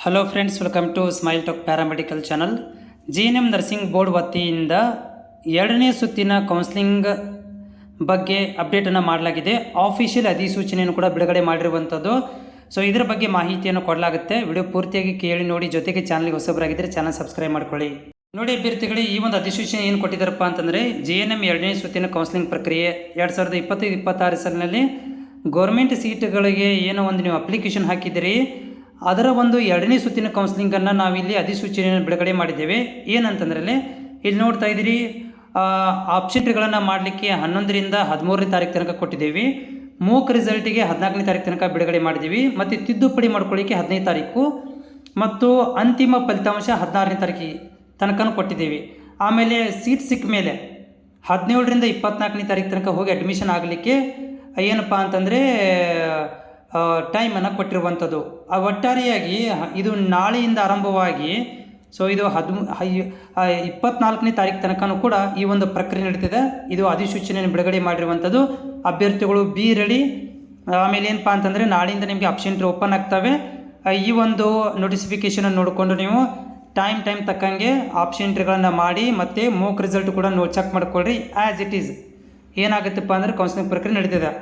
Hello friends, welcome to smile talk paramedical channel. JNM nursing board ವತಿಯಿಂದ 2ನೇ ಸುತ್ತಿನ counselling ಬಗ್ಗೆ ಅಪ್ಡೇಟನ್ನು ಮಾಡಲಾಗಿದೆ. ಆಫಿಷಿಯಲ್ ಅಧಿಸೂಚನೆಯನ್ನು ಕೂಡ ಬಿಡುಗಡೆ ಮಾಡಿರುವಂಥದ್ದು. ಸೊ ಇದರ ಬಗ್ಗೆ ಮಾಹಿತಿಯನ್ನು ಕೊಡಲಾಗುತ್ತೆ. ವಿಡಿಯೋ ಪೂರ್ತಿಯಾಗಿ ಕೇಳಿ ನೋಡಿ. ಜೊತೆಗೆ ಚಾನಲ್ಗೆ ಹೊಸಬರಾಗಿದ್ದರೆ ಚಾನಲ್ ಸಬ್ಸ್ಕ್ರೈಬ್ ಮಾಡ್ಕೊಳ್ಳಿ. ನೋಡಿ ಅಭ್ಯರ್ಥಿಗಳೇ, ಈ ಒಂದು ಅಧಿಸೂಚನೆ ಏನು ಕೊಟ್ಟಿದ್ದಾರಪ್ಪ ಅಂತಂದರೆ, JNM 2ನೇ ಸುತ್ತಿನ ಕೌನ್ಸಿಲಿಂಗ್ ಪ್ರಕ್ರಿಯೆ 2025-26 ಸಾಲಿನಲ್ಲಿ ಗೌರ್ಮೆಂಟ್ ಸೀಟ್ಗಳಿಗೆ ಏನೋ ಒಂದು ನೀವು ಅಪ್ಲಿಕೇಶನ್ ಹಾಕಿದ್ದೀರಿ, ಅದರ ಒಂದು 2ನೇ ಸುತ್ತಿನ ಕೌನ್ಸಿಲಿಂಗನ್ನು ನಾವಿಲ್ಲಿ ಅಧಿಸೂಚನೆಯನ್ನು ಬಿಡುಗಡೆ ಮಾಡಿದ್ದೇವೆ. ಏನಂತಂದರೆ ಇಲ್ಲಿ ನೋಡ್ತಾ ಇದ್ದೀರಿ, ಆಪ್ಷನ್ಗಳನ್ನು ಮಾಡಲಿಕ್ಕೆ 11ರಿಂದ 13ನೇ ತಾರೀಕು ತನಕ ಕೊಟ್ಟಿದ್ದೇವೆ. ಮೂಕ್ ರಿಸಲ್ಟಿಗೆ 14ನೇ ತಾರೀಕು ತನಕ ಬಿಡುಗಡೆ ಮಾಡಿದ್ದೀವಿ. ಮತ್ತು ತಿದ್ದುಪಡಿ ಮಾಡ್ಕೊಳ್ಳಿಕ್ಕೆ 15ನೇ ತಾರೀಕು ಮತ್ತು ಅಂತಿಮ ಫಲಿತಾಂಶ 16ನೇ ತಾರೀಕಿಗೆ ತನಕ ಕೊಟ್ಟಿದ್ದೇವೆ. ಆಮೇಲೆ ಸೀಟ್ ಸಿಕ್ಕ ಮೇಲೆ 17ರಿಂದ 24ನೇ ತಾರೀಕು ತನಕ ಹೋಗಿ ಅಡ್ಮಿಷನ್ ಆಗಲಿಕ್ಕೆ ಏನಪ್ಪ ಅಂತಂದರೆ ಟೈಮನ್ನು ಕೊಟ್ಟಿರುವಂಥದ್ದು. ಒಟ್ಟಾರೆಯಾಗಿ ಇದು ನಾಳೆಯಿಂದ ಆರಂಭವಾಗಿ ಇದು 24ನೇ ತಾರೀಕು ತನಕ ಕೂಡ ಈ ಒಂದು ಪ್ರಕ್ರಿಯೆ ನಡೀತಿದೆ. ಇದು ಅಧಿಸೂಚನೆಯನ್ನು ಬಿಡುಗಡೆ ಮಾಡಿರುವಂಥದ್ದು. ಅಭ್ಯರ್ಥಿಗಳು ಬಿ ರೆಡಿ. ಆಮೇಲೆ ಏನಪ್ಪ ಅಂತಂದರೆ ನಾಳೆಯಿಂದ ನಿಮಗೆ ಆಪ್ಷನ್ ಓಪನ್ ಆಗ್ತವೆ. ಈ ಒಂದು ನೋಟಿಫಿಕೇಷನನ್ನು ನೋಡಿಕೊಂಡು ನೀವು ಟೈಮ್ ತಕ್ಕಂಗೆ ಆಪ್ಷನ್ಗಳನ್ನು ಮಾಡಿ ಮತ್ತು ಮೋಕ್ ರಿಸಲ್ಟ್ ಕೂಡ ಚೆಕ್ ಮಾಡ್ಕೊಳ್ಳ್ರಿ. ಆ್ಯಸ್ ಇಟ್ ಈಸ್ ಏನಾಗುತ್ತಪ್ಪ ಅಂದರೆ ಕೌನ್ಸಿಲಿಂಗ್ ಪ್ರಕ್ರಿಯೆ ನಡೀತಿದೆ.